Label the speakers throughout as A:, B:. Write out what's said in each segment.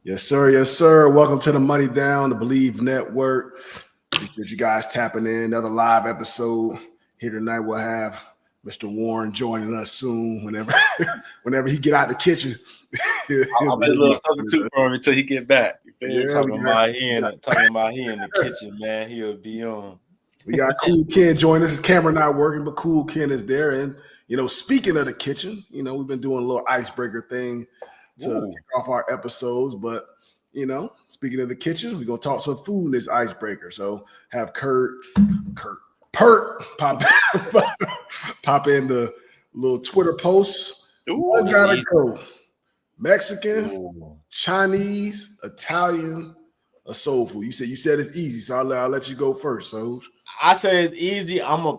A: Yes, sir. Yes, sir. Welcome to the Money Down, the Believe Network. Appreciate you guys tapping in. Another live episode here tonight. We'll have Mr. Warren joining us soon. Whenever he get out the kitchen,
B: I'll be a little substitute for him until he get back.
C: Talking about he in the kitchen, man. He'll be on.
A: We got Cool Ken joining us. His camera not working, but Cool Ken is there. And speaking of the kitchen, we've been doing a little icebreaker thing to kick off our episodes. But speaking of the kitchen, we're gonna talk some food in this icebreaker. So have Pert pop in the little Twitter posts. What gotta go? Mexican, Chinese, Italian, or soul food? You said it's easy, so I'll let you go first. So
C: I say it's easy. I'm gonna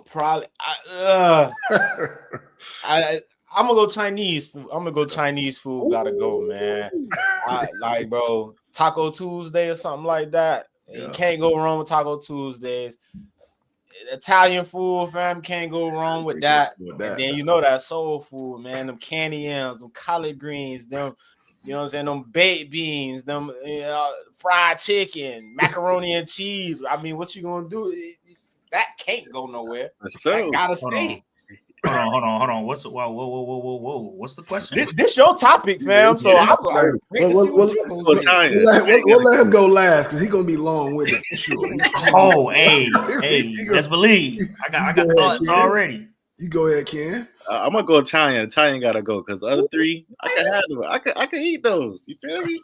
C: go Chinese food. Chinese food. Gotta go, man. Bro, Taco Tuesday or something like that. Yeah. You can't go wrong with Taco Tuesdays. Italian food, fam, can't go wrong with that. And then that soul food, man. Them candy yams, them collard greens, them, them baked beans, them fried chicken, macaroni and cheese. I mean, what you gonna do? That can't go nowhere. That gotta stay.
D: Hold on. Whoa. What's the question?
C: This your topic, fam. So
A: we'll let him go last because he's gonna be long with it for sure.
D: Hey, just believe. I got thoughts already.
A: You go ahead, Ken.
B: I'm gonna go Italian. Italian gotta go because the other three I can have them. I can eat those. You feel me?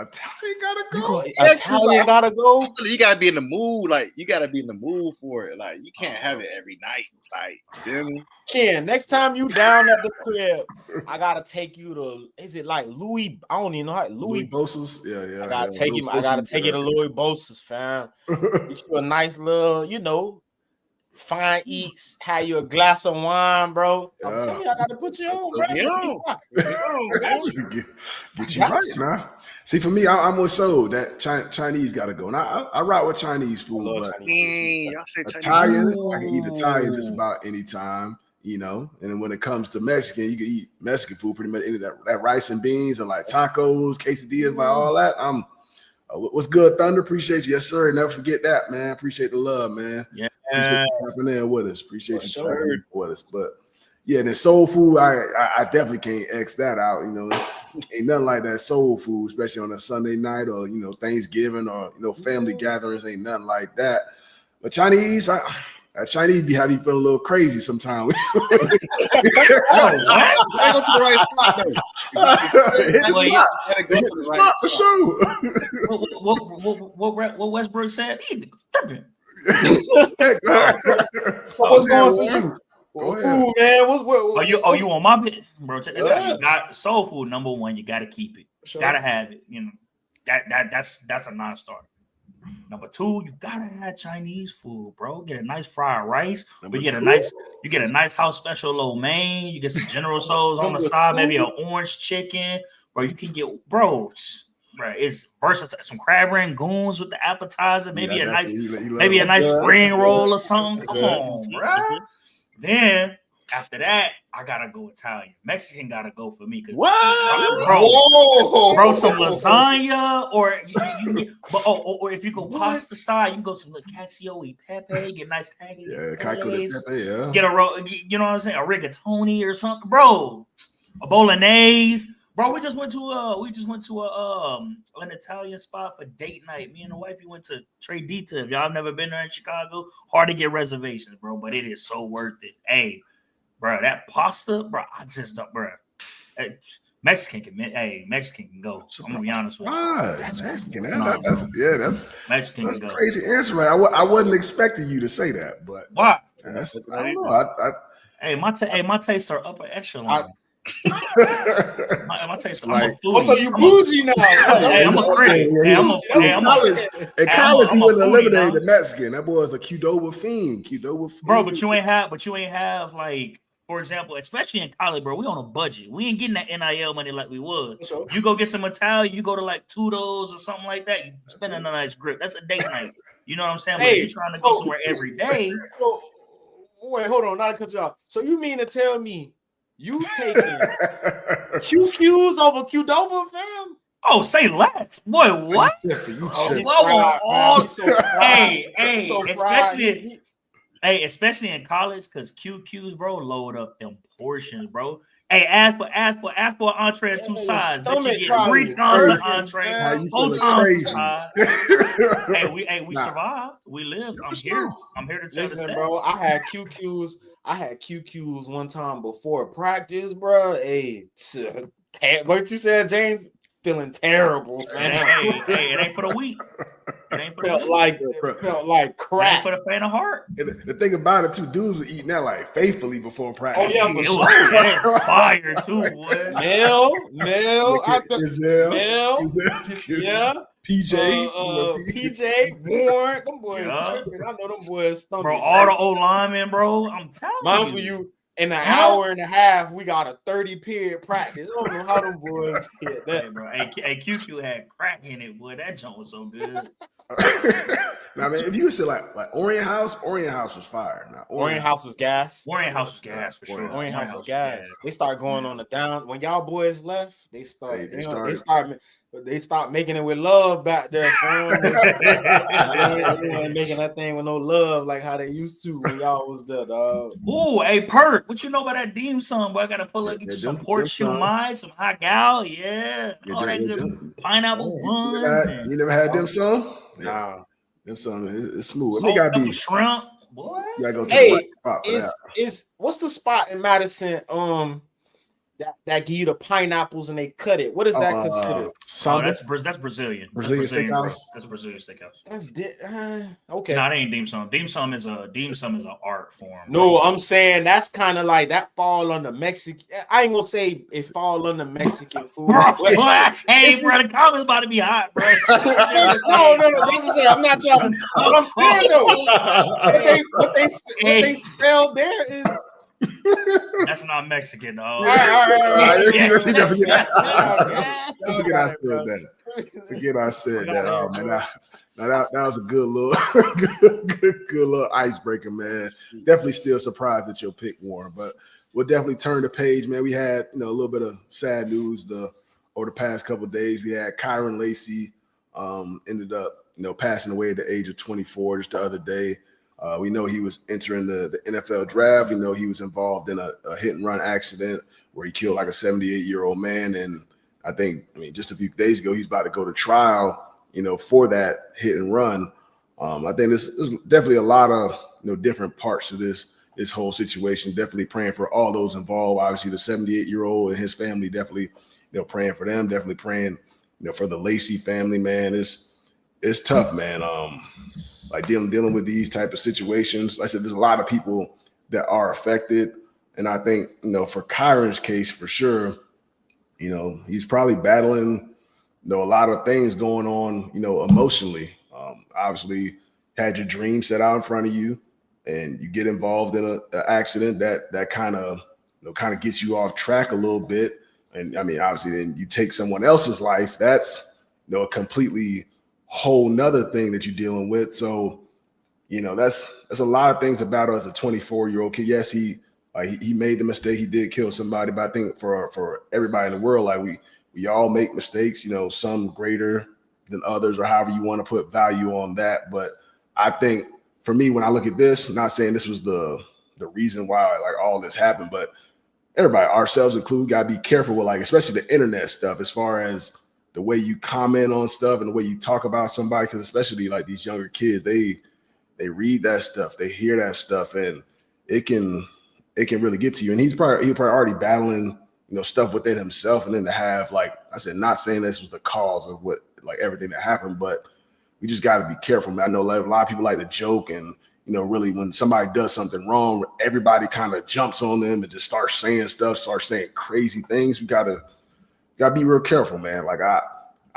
A: Italian gotta go.
C: Italian gotta go.
B: You gotta be in the mood. Like you gotta be in the mood for it. Like you can't have it every night. Like, you feel me?
C: Ken, next time you down at the crib, I gotta take you to. Is it like Louis? I don't even know how Louis
A: Bosa's. Yeah.
C: I gotta take him. I gotta take you to Louis Bosa's, fam. Get you a nice little, fine eats. Have you a glass of wine, bro? I'm telling you, I gotta put you on, bro.
A: Get you right now. See, for me, I'm with Soul. That Chinese gotta go. And I rock with Chinese food, but Italian, I can eat Italian just about any time, And then when it comes to Mexican, you can eat Mexican food pretty much. Any that rice and beans and like tacos, quesadillas, like all that. What's good, Thunder? Appreciate you, yes sir. Never forget that, man. Appreciate the love, man.
D: Yeah.
A: Appreciate you jumping in with us. Appreciate you jumping in with us. But yeah, then soul food, I definitely can't X that out. Ain't nothing like that soul food, especially on a Sunday night or Thanksgiving or family gatherings. Ain't nothing like that. But Chinese, Chinese be have you feel a little crazy sometimes.
B: It's
A: spot for sure.
D: What Westbrook said? He tripping.
C: What's going on? Ooh, man, what?
D: You on my bit, bro? Check this out. You got soul food. Number one, you got to keep it. Sure. Gotta have it. That's a non-starter. Number two, you gotta have Chinese food, bro. Get a nice fried rice. You get a nice house special lo mein. You get some General Tso's on the side, maybe an orange chicken, bro. You can get bros. Right, it's versatile. Some crab rangoons with the appetizer, maybe a nice spring roll or something. Come on, bro. Then after that, I gotta go Italian. Mexican gotta go for me.
B: What?
D: Bro, some lasagna, or or if you go pasta side, you can go some cacio e pepe, get nice tangy.
A: Yeah, cacio e pepe, yeah.
D: Get you know what I'm saying, a rigatoni or something, bro. A bolognese. Bro, we just went to an Italian spot for date night. Me and the wife, we went to Tradita. If y'all have never been there in Chicago, hard to get reservations, bro, but it is so worth it. Hey, bro, that pasta, bro, I just don't, bro. Hey, Mexican can go. I'm gonna be honest with you.
A: That's Mexican.
D: Mexican.
A: That's a crazy answer, right? I wasn't expecting you to say that, but
D: why?
A: I don't know.
D: My tastes are upper echelon. My taste like,
C: so you bougie now.
D: Hey, I'm a critic.
A: In college, he wouldn't eliminate the Mexican. That boy was a Qdoba fiend.
D: Bro, but you ain't have like, for example, especially in college, bro, we on a budget. We ain't getting that NIL money like we was. Sure. You go get some Italian, you go to like Tudo's or something like that, you spending a nice grip. That's a date night. You know what I'm saying? But if you're trying to go somewhere every day.
C: Wait, hold on, not to cut you off. So you mean to tell me you taking QQs over Qdoba, fam?
D: Oh, say let's. Boy, what? Especially in college, because QQs, bro, load up them portions, bro. Hey, ask for an entree of 2 sides. Bet you get 3 times the entree, 4 times the side. we survived. We lived. I'm here to tell the tale.
C: Bro, I had QQs one time before practice, bro. Hey, what you said, James? Feeling terrible, man.
D: Hey, it ain't for the weak. It ain't for the
C: felt like crap.
D: It ain't for the faint of heart.
A: And the thing about it, too, dudes were eating that like faithfully before practice.
C: Oh yeah,
D: it was fire too, boy.
C: Mel, yeah.
A: PJ,
C: Warren, them boys. Yeah. I know them boys.
D: Bro, all the old linemen, bro. I'm telling
C: you. In an hour and a half, we got a 30-period practice. I don't know how them boys get that.
D: Hey, bro. Hey, QQ had crack in it, boy. That junk was so good.
A: Now, man, if you say like Orient House was fire. Now,
C: Orient House was gas.
D: Orient House was gas for sure.
C: Orient House was gas. They start going on the down. When y'all boys left, they stopped making it with love back there. They weren't making that thing with no love like how they used to when y'all was there, dog.
D: Ooh, hey, Perk, what you know about that dim sum, boy? I gotta get you some pork shumai, some hot gal, all that good pineapple buns.
A: You never had dim sum?
C: Nah,
A: dim sum is smooth. It gotta be
D: shrimp, boy.
A: You gotta go to the spot for that.
C: What's the spot in Madison? That give you the pineapples and they cut it. What is that considered?
D: That's Brazilian.
A: Brazilian steakhouse.
D: That's Brazilian steakhouse.
C: That's okay.
D: No, it ain't dim sum. Dim sum is an art form.
C: No, I'm saying that's kind of like that fall under Mexican. I ain't gonna say it fall under Mexican food.
D: Hey, bro, the comments about to be hot, bro.
C: no. That's to say I'm not trying. What I'm saying though, what they spell there is.
D: That's not Mexican, though.
A: Forget I said that. Oh man, that was a good little, good little icebreaker, man. Definitely still surprised at your pick, Warren, but we'll definitely turn the page, man. We had a little bit of sad news over the past couple of days. We had Kyren Lacy ended up passing away at the age of 24 just the other day. We know he was entering the NFL draft. We know he was involved in a hit and run accident where he killed like a 78-year-old man. And I mean, just a few days ago, he's about to go to trial, for that hit and run. I think there's definitely a lot of, different parts of this whole situation. Definitely praying for all those involved. Obviously, the 78-year-old and his family, definitely, praying for them. Definitely praying, for the Lacy family, man. It's tough, man. Like dealing with these type of situations. Like I said, there's a lot of people that are affected. And I think, for Kyren's case, for sure, he's probably battling, a lot of things going on, emotionally. Obviously, had your dream set out in front of you and you get involved in an accident that kind of gets you off track a little bit. And I mean, obviously, then you take someone else's life. That's, a completely whole nother thing that you're dealing with. So, that's a lot of things about us, a 24-year-old kid. Yes, he made the mistake. He did kill somebody, but I think for everybody in the world, like we all make mistakes, some greater than others or however you want to put value on that. But I think for me, when I look at this, I'm not saying this was the reason why like all this happened, but everybody, ourselves included, got to be careful with especially the internet stuff as far as the way you comment on stuff and the way you talk about somebody, because especially like these younger kids, they read that stuff, they hear that stuff, and it can really get to you. And he's probably already battling, stuff within himself, and then to have, like I said, not saying this was the cause of what everything that happened, but we just got to be careful, man. I know a lot of people like to joke, and really when somebody does something wrong, everybody kind of jumps on them and just starts saying stuff, starts saying crazy things. We gotta be real careful, man. Like I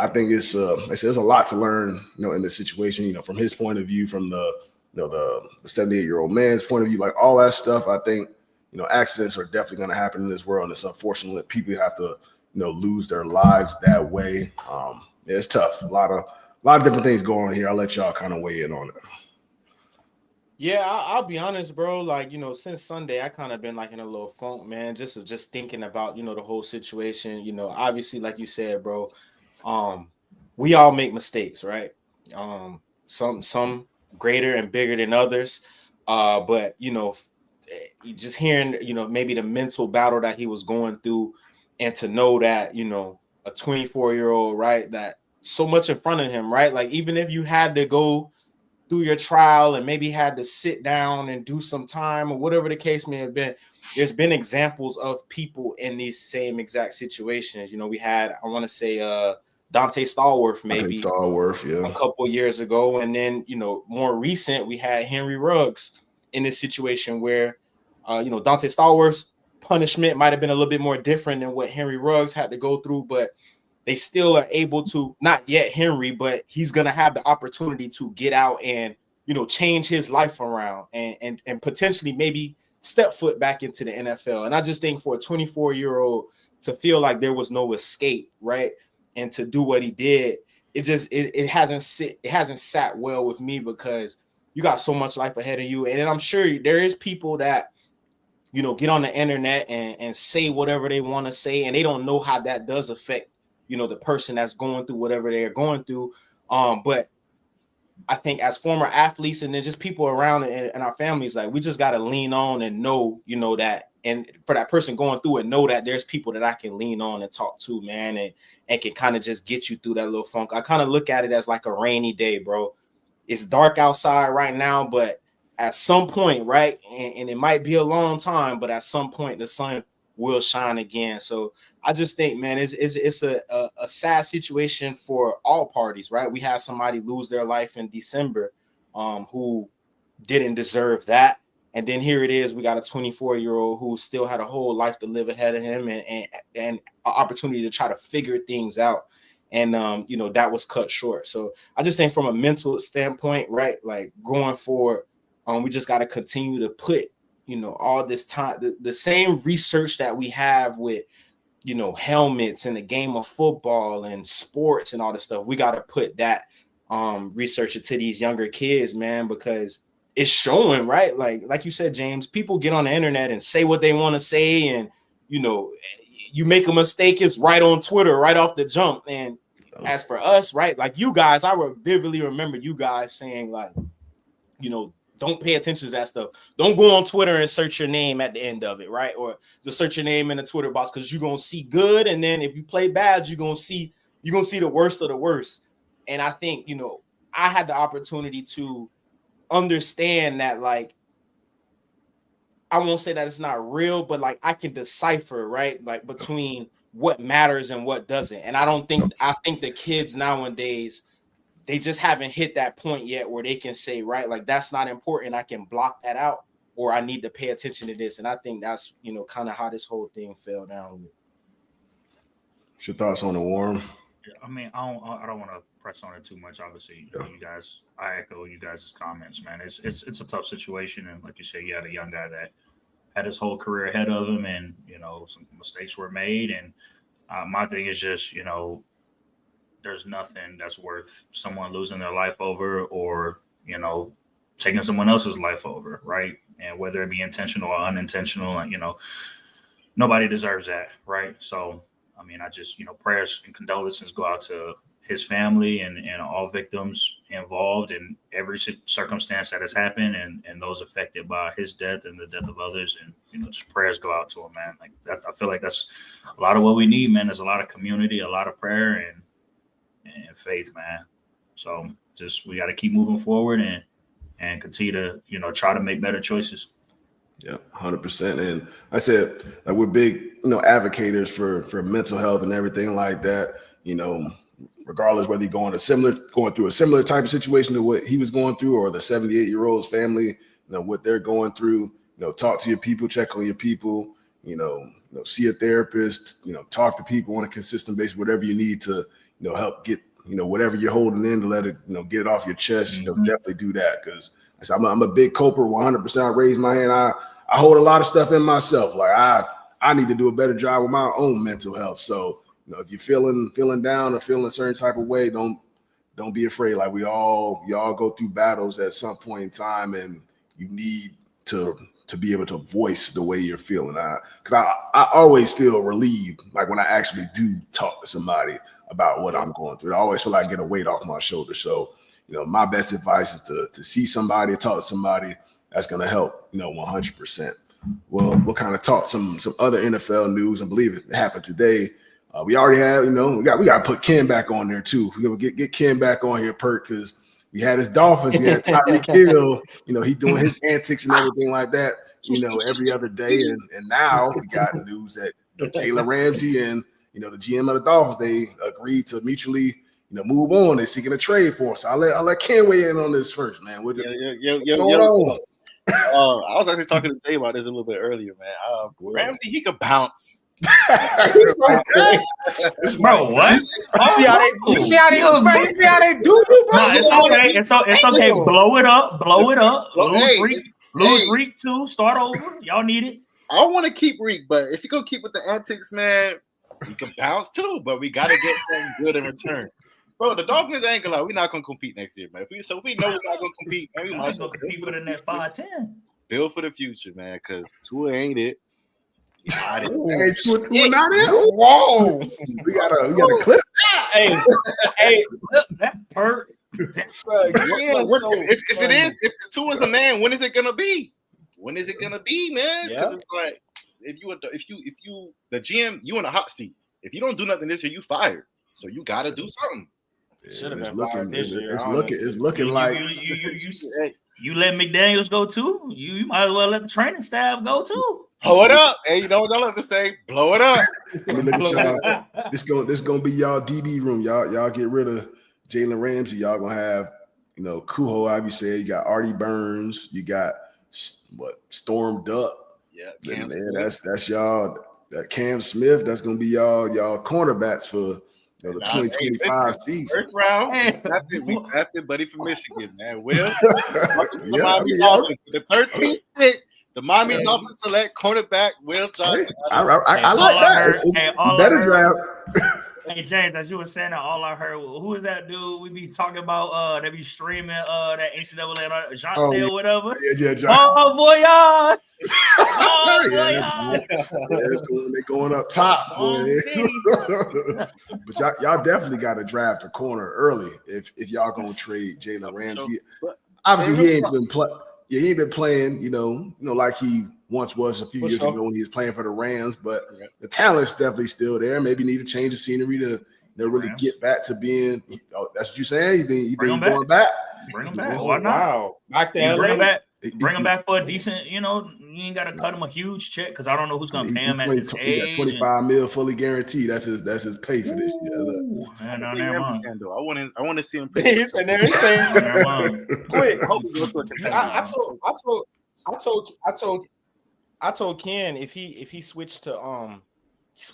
A: think it's there's a lot to learn, in this situation, from his point of view, from the 78-year-old man's point of view, like all that stuff. I think, accidents are definitely going to happen in this world. And it's unfortunate that people have to, lose their lives that way. It's tough. A lot of different things going on here. I'll let y'all kind of weigh in on it.
C: Yeah, I'll be honest, bro. Like, since Sunday, I kind of been like in a little funk, man. Just thinking about, the whole situation. Obviously, like you said, bro, We all make mistakes, right? Some greater and bigger than others. But you just hearing, maybe the mental battle that he was going through, and to know that, a 24-year-old, right, that so much in front of him, right? Like, even if you had to go through your trial and maybe had to sit down and do some time or whatever the case may have been, there's been examples of people in these same exact situations. We had, I want to say, Dante Stallworth, maybe a couple years ago. And then, more recent, we had Henry Ruggs in this situation where, Dante Stallworth's punishment might have been a little bit more different than what Henry Ruggs had to go through, but they still are able to, not yet Henry, but he's going to have the opportunity to get out and, change his life around and potentially maybe step foot back into the NFL. And I just think for a 24-year-old to feel like there was no escape, right, and to do what he did, it hasn't sat well with me, because you got so much life ahead of you. And I'm sure there is people that, get on the internet and say whatever they want to say, and they don't know how that does affect, the person that's going through whatever they're going through. But I think as former athletes and then just people around and our families, like, we just got to lean on and know, that, and for that person going through it, know that there's people that I can lean on and talk to, man, and can kind of just get you through that little funk. I kind of look at it as like a rainy day, bro. It's dark outside right now, but at some point, right, and it might be a long time, but at some point the sun will shine again. So I just think, man, it's a sad situation for all parties, right? We had somebody lose their life in December who didn't deserve that. And then here it is, we got a 24-year-old who still had a whole life to live ahead of him and an opportunity to try to figure things out. And, that was cut short. So I just think from a mental standpoint, right, like, going forward, we just got to continue to put, all this time, the same research that we have with, helmets and the game of football and sports and all this stuff. We got to put that research into these younger kids, man, because it's showing, right? Like you said, James, people get on the internet and say what they want to say. And, you make a mistake, it's right on Twitter, right off the jump. And as for us, right, like you guys, I vividly remember you guys saying, like, don't pay attention to that stuff. Don't go on Twitter and search your name at the end of it, right? Or just search your name in the Twitter box, because you're gonna see good, and then if you play bad, you're gonna see the worst of the worst. And I think, I had the opportunity to understand that, like, I won't say that it's not real, but like, I can decipher, right, like, between what matters and what doesn't. And I think the kids nowadays, they just haven't hit that point yet where they can say, right, like, that's not important, I can block that out, or I need to pay attention to this. And I think that's, kind of how this whole thing fell down.
A: What's your thoughts on the Warm?
D: Yeah, I mean, I don't want to press on it too much. Obviously, you guys, I echo you guys' comments, man. It's a tough situation, and like you said, you had a young guy that had his whole career ahead of him, and some mistakes were made. And my thing is just, there's nothing that's worth someone losing their life over, or, taking someone else's life over, right? And whether it be intentional or unintentional, nobody deserves that, right? So, I mean, I just, prayers and condolences go out to his family and all victims involved in every circumstance that has happened, and those affected by his death and the death of others. And, just prayers go out to him, man. Like that, I feel like that's a lot of what we need, man. There's a lot of community, a lot of prayer and faith, man. So just, we got to keep moving forward and continue to, try to make better choices.
A: Yeah, 100%. And I said, like, we're big, advocates for mental health and everything like that, regardless whether you're going through a similar type of situation to what he was going through, or the 78-year-old's family, what they're going through, talk to your people, check on your people, see a therapist, talk to people on a consistent basis, whatever you need to, help get, whatever you're holding in, to let it, get it off your chest. Definitely do that, because I'm a big culprit. 100%. I raise my hand. I hold a lot of stuff in myself. Like, I need to do a better job with my own mental health. So, if you're feeling down or feeling a certain type of way, don't be afraid. Like, we all go through battles at some point in time, and you need to be able to voice the way you're feeling. Because I always feel relieved, like, when I actually do talk to somebody about what I'm going through. I always feel like I get a weight off my shoulders. So, my best advice is to see somebody, talk to somebody that's going to help, 100%. Well, we'll kind of talk some other NFL news. I believe it happened today. We already have, we got to put Ken back on there too. We're going to get Ken back on here, Perk, because we had his Dolphins. We had Tyreek Hill. He doing his antics and everything like that, every other day. And now we got news that Jalen Ramsey and, the GM of the Dolphins, they agreed to mutually, move on. They're seeking a trade for us. So I'll let Ken weigh in on this first, man. What's going on?
B: I was actually talking to Jay about this a little bit earlier, man. Ramsey, he could bounce.
D: He's so good. Bro, what?
C: You see how they do, bro?
D: No, it's okay. Blow it up. Lose Reek too. Start over. Y'all need it.
B: I don't want to keep Reek, but if you go keep with the antics, man, he can bounce too. But we got to get something good in return. Bro, the Dolphins ain't gonna lie. We're not gonna compete next year, man. If we know we're not gonna compete, man, we might as well
D: compete for the next 5-10.
B: Build for the future, man, because Tua ain't it.
A: Hey, Tua not it. Whoa, we got a clip.
C: Hey,
D: that hurt.
B: If Tua's the man, when is it gonna be? When is it gonna be, man? Because it's like if you the GM, you in a hot seat. If you don't do nothing this year, you fired. So you got to do something.
C: Should have been fired this year.
A: It's looking like
D: you let McDaniels go too. You might as well let the training staff go too.
B: Blow it up. Hey, you know what y'all have to say? Blow it up.
A: Let me look at y'all. This gonna be y'all DB room. Y'all get rid of Jalen Ramsey. Y'all gonna have Kuho. Obviously, you got Artie Burns. You got Storm Duck.
B: Yeah,
A: man, that's y'all. That Cam Smith. That's gonna be y'all cornerbacks for. The 2025 season.
B: First round, we drafted Buddy from Michigan, man. Will the 13th pick, the Miami Dolphins select cornerback Will Johnson.
A: I like that. Better draft.
D: Hey James, as you were saying that, all I heard, who is that dude we be talking about? They be streaming that NCAA Jonte or whatever.
A: Yeah,
D: Oh voyage!
A: They're going up top, boy. But y'all definitely got to draft a corner early if y'all gonna trade Jalen Ramsey. Obviously, he ain't been playing, like he once was a few years ago when he was playing for the Rams, but the talent's definitely still there. Maybe need to change the scenery to really get back to being. That's what you're saying. You think he's going back?
D: Bring him back. Why not? Wow.
C: Back to LA.
D: Bring him back for a decent. You ain't got to cut him a huge check because I don't know who's going to pay him at this age.
A: He got $25 million fully guaranteed. That's his pay for this year.
B: I want to see him play.
C: He's in there saying, "Quick." I told Ken if he switched to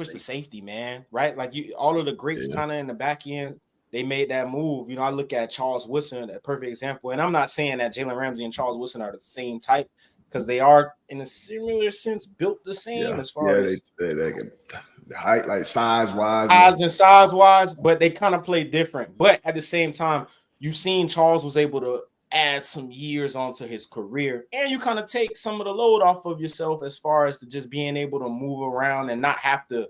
C: safety, man, right? Like all of the greats kind of in the back end, they made that move. I look at Charles Woodson, a perfect example. And I'm not saying that Jalen Ramsey and Charles Woodson are the same type because they are in a similar sense built the same as far as
A: they can height, like size wise,
C: but they kind of play different. But at the same time, you've seen Charles was able to add some years onto his career, and you kind of take some of the load off of yourself as far as to just being able to move around and not have to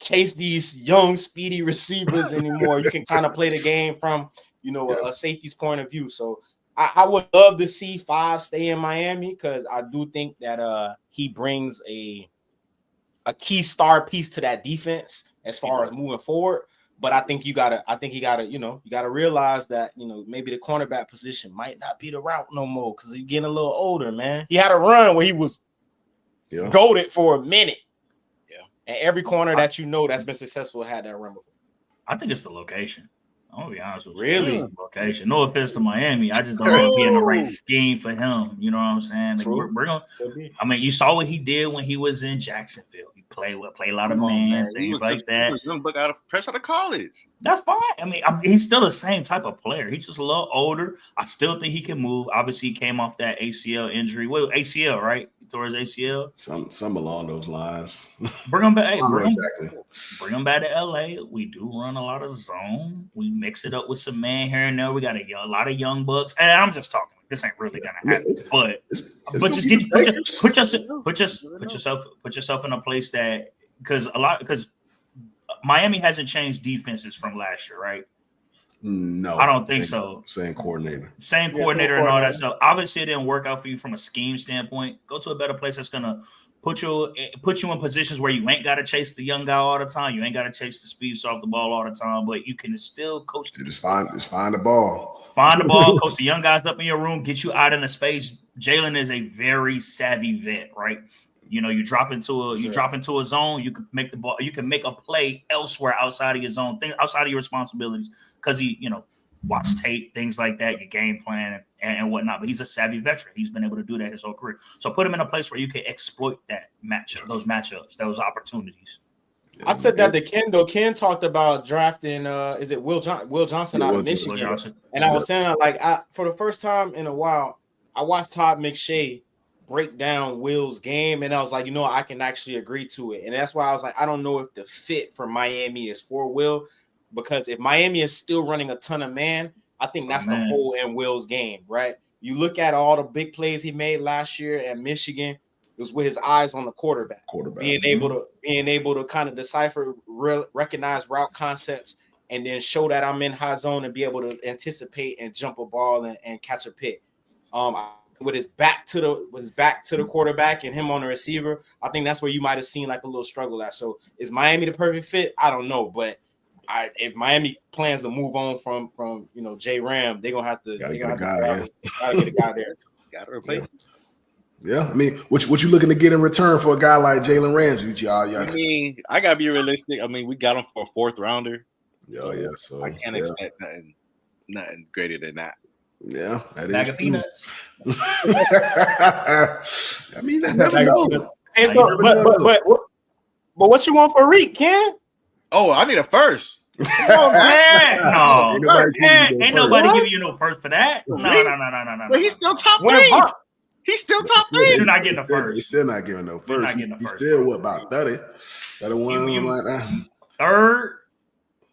C: chase these young, speedy receivers anymore. You can kind of play the game from, a safety's point of view. So I would love to see 5 stay in Miami because I do think that he brings a key star piece to that defense as far as moving forward. But I think you gotta realize that, maybe the cornerback position might not be the route no more because he's getting a little older, man. He had a run where he was goated for a minute. And every corner that that's been successful had that run before.
D: I think it's the location. I'm gonna be honest with you.
C: Really?
D: It's the location. No offense to Miami. I just don't know if he in the right scheme for him. You know what I'm saying? Like we're gonna. I mean, you saw what he did when he was in Jacksonville. He played a lot of things like that.
B: He was fresh out of college.
D: That's fine. I mean, he's still the same type of player. He's just a little older. I still think he can move. Obviously, he came off that ACL injury. Well, ACL, right? Towards ACL.
A: Some along those lines.
D: Bring him back. Bring him back to LA. We do run a lot of zone. We mix it up with some man here and there. We got a lot of young bucks. And I'm just talking. This ain't really gonna happen. But just put yourself in a place that because Miami hasn't changed defenses from last year, right?
A: No,
D: I don't think so.
A: Same coordinator
D: And all that stuff. Obviously, it didn't work out for you from a scheme standpoint. Go to a better place that's gonna put you in positions where you ain't got to chase the young guy all the time. You ain't got to chase the speed off the ball all the time, but you can still coach.
A: Just find the ball.
D: Find the ball, coach the young guys up in your room, get you out in the space. Jalen is a very savvy vet, right? You know, you drop into a zone, you can make the ball, you can make a play elsewhere outside of your zone, outside of your responsibilities, because he, watch tape, things like that, your game plan and whatnot. But he's a savvy veteran. He's been able to do that his whole career. So put him in a place where you can exploit that those matchups, those opportunities.
C: I said that to Ken, though. Ken talked about drafting, is it Will Johnson out of Michigan? And I was saying, for the first time in a while, I watched Todd McShay break down Will's game, and I was like, I can actually agree to it. And that's why I was like, I don't know if the fit for Miami is for Will, because if Miami is still running a ton of man, I think that's the hole in Will's game, right? You look at all the big plays he made last year at Michigan, it was with his eyes on the quarterback. Being able to kind of decipher, recognize route concepts, and then show that I'm in high zone and be able to anticipate and jump a ball and catch a pick. With his back to the quarterback and him on the receiver, I think that's where you might have seen like a little struggle at. So is Miami the perfect fit? I don't know, but if Miami plans to move on from J Ram, they're gonna have to get a guy there.
B: Gotta replace him.
A: Yeah, I mean, what you looking to get in return for a guy like Jalen Ramsey?
B: I mean, I gotta be realistic. I mean, we got him for a fourth rounder.
A: So
B: I can't expect nothing greater than that.
A: Yeah, that
D: bag of peanuts.
A: I mean, that never knows.
C: But what you want for Reek, Ken?
B: Oh, I need a first.
D: Oh man, ain't nobody giving you no first for that. No.
B: But he's still top three. He's still top three.
D: You're not getting a first.
A: He's still not giving no first. He's still about 30. 31 right now.
D: Third.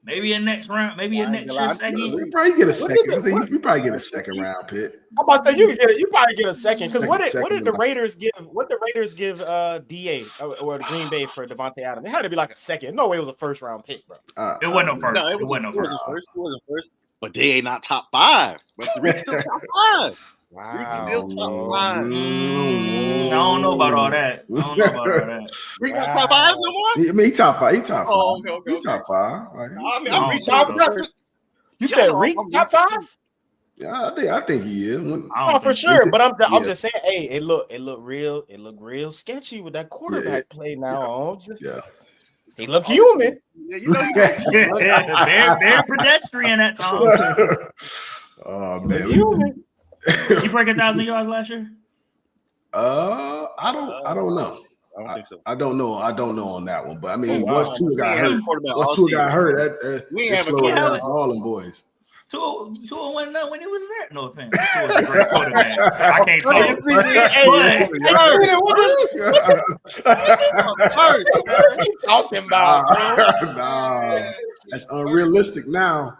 D: Maybe a next round, maybe a next year second.
A: You probably get a second. You probably get a second round pick.
C: I'm about to say you probably get a second. Because what did the Raiders give? What the Raiders give DA or the Green Bay for Devontae Adams? It had to be like a second. No way it was a first round pick, bro.
D: It wasn't no first.
B: No, it wasn't first. But they ain't not top 5. But the Rick's still top 5.
C: Wow.
B: Rick's still top 5.
D: I don't know about all that.
B: Rick not top 5 no more?
A: I mean, he top 5. He top 5.
B: Oh, okay.
A: He top 5.
B: I'm reaching out first.
C: You said Rick top 5?
A: Yeah, I think he is.
C: For sure. But I'm just saying, hey, it look real sketchy with that quarterback play now. He look human.
D: Yeah, very pedestrian at times.
A: Oh man,
D: you break 1,000 yards last year?
A: I don't know.
B: I don't think so.
A: I don't know on that one, but I mean, once Tua got hurt, that slowed down all them boys.
D: Tua wasn't there when he was there. No offense. Tua was a great quarterback. I can't talk.
C: What is he talking about?
A: Nah, that's unrealistic now.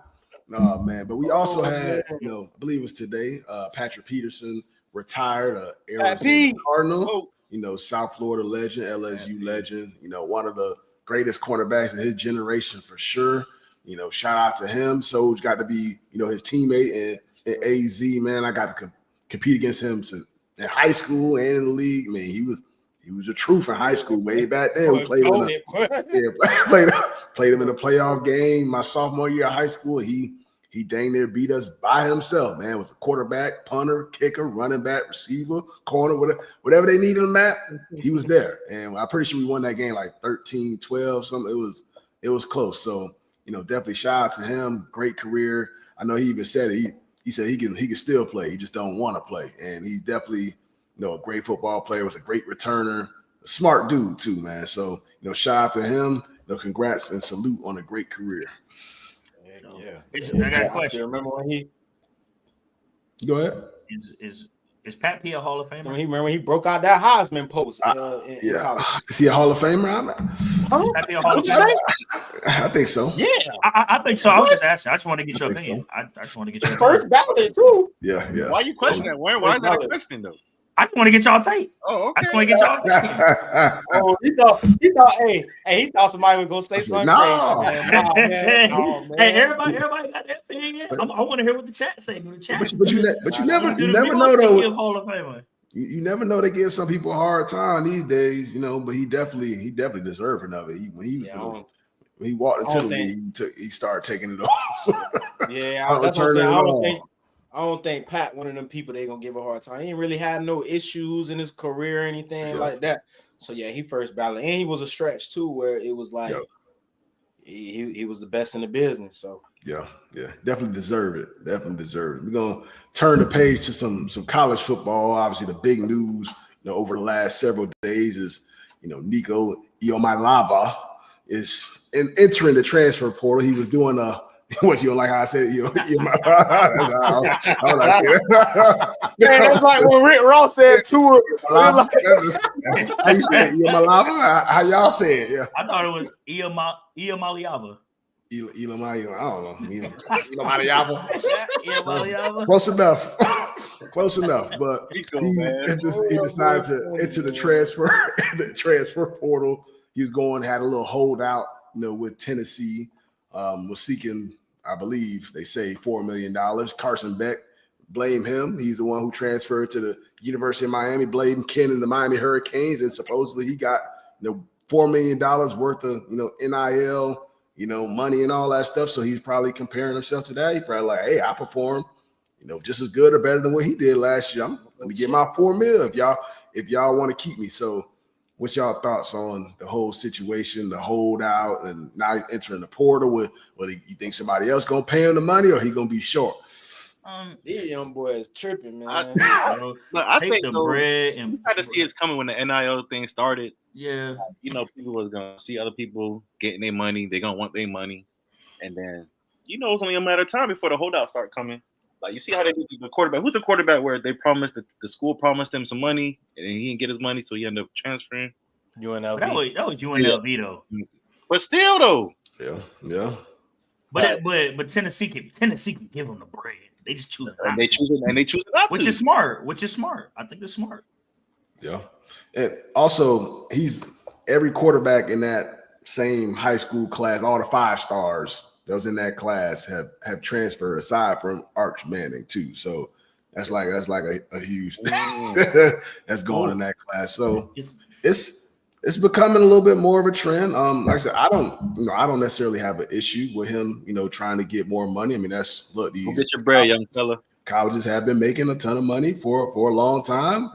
A: No, man. But we also had, I believe it was today, Patrick Peterson retired, Arizona Cardinal, South Florida legend, LSU legend, one of the greatest cornerbacks in his generation for sure. Shout out to him. Soj got to be, his teammate in AZ, man. I got to compete against him in high school and in the league. Man, he was a truth in high school way back then. We played him in a playoff game my sophomore year of high school. He dang near beat us by himself, man. Was a quarterback, punter, kicker, running back, receiver, corner, whatever they needed him at, he was there. And I'm pretty sure we won that game like 13-12, something. It was close. So, definitely shout out to him. Great career. I know he even said it. He said he can still play. He just don't want to play. And he's definitely, a great football player. Was a great returner. A smart dude too, man. So, shout out to him. Congrats and salute on a great career.
D: I got a question.
C: Remember when he?
A: Go ahead.
D: Is Pat P a Hall of Famer?
C: So he remember when he broke out that Heisman post.
A: Is he a Hall of Famer?
D: Pat P a Hall of Famer?
A: I think so.
C: Yeah,
D: I think so. I was just asking. I just want to get your opinion.
C: So.
D: I just want to get your
C: first ballot too.
A: Yeah.
B: Why you questioning that? Why is that a question though?
D: I just want to get y'all tape.
B: Oh, okay.
D: I just want to get y'all tape.
C: Oh, he thought somebody would go say something crazy, man. Nah, man. No, man.
D: Hey, everybody got that thing in. I want to hear what the chat say.
A: But you never know though.
D: Hall of Famer.
A: You never know. They give some people a hard time these days, you know. But he definitely deserving of it. When he walked into the league, he started taking it off.
C: Yeah, that's what I'm saying. I don't think Pat one of them people they gonna give a hard time. He ain't really had no issues in his career or anything like that. So yeah, he first ballot, and he was a stretch too, where it was like he was the best in the business. So
A: yeah, definitely deserve it. We're gonna turn the page to some college football. Obviously, the big news over the last several days is Nico Iamaleava is entering the transfer portal. He was doing what you don't like how I said it?
C: Man, it's like when Rick Ross said to
A: how you say it? How y'all say it? Yeah.
D: I thought it was Iamaleava.
A: Iamaleava. I don't know. Iamaleava. Close enough. But he decided to enter the transfer portal. He was had a little holdout, with Tennessee. Was seeking, I believe they say $4 million. Carson Beck, blame him. He's the one who transferred to the University of Miami, blame Ken and the Miami Hurricanes, and supposedly he got $4 million worth of NIL, money and all that stuff. So he's probably comparing himself to that. He's probably like, hey, I performed, just as good or better than what he did last year. Let me get my $4 million if y'all want to keep me. So what's y'all thoughts on the whole situation, the holdout, and now entering the portal? Whether you think somebody else gonna pay him the money or he gonna be short?
C: These young boys tripping, man.
B: I think
D: the bread and
B: you had to see it's coming when the NIL thing started.
D: Yeah,
B: people was gonna see other people getting their money. They're gonna want their money, and then it's only a matter of time before the holdout start coming. Like you see how they do the quarterback. Who's the quarterback where they promised the school promised him some money and he didn't get his money, so he ended up transferring?
C: UNLV.
D: That was UNLV though.
B: But still though.
A: Yeah.
D: But Tennessee can give them the bread. They just choose not
B: they choose it not
D: which
B: to.
D: Is smart. I think it's smart.
A: Yeah. And also every quarterback in that same high school class, all the 5 stars that was in that class have transferred aside from Arch Manning too. So that's like a huge thing that's going in that class. So it's becoming a little bit more of a trend. Like I said, I don't necessarily have an issue with him, trying to get more money. I mean, these
B: get your bread, young fella.
A: Colleges have been making a ton of money for a long time.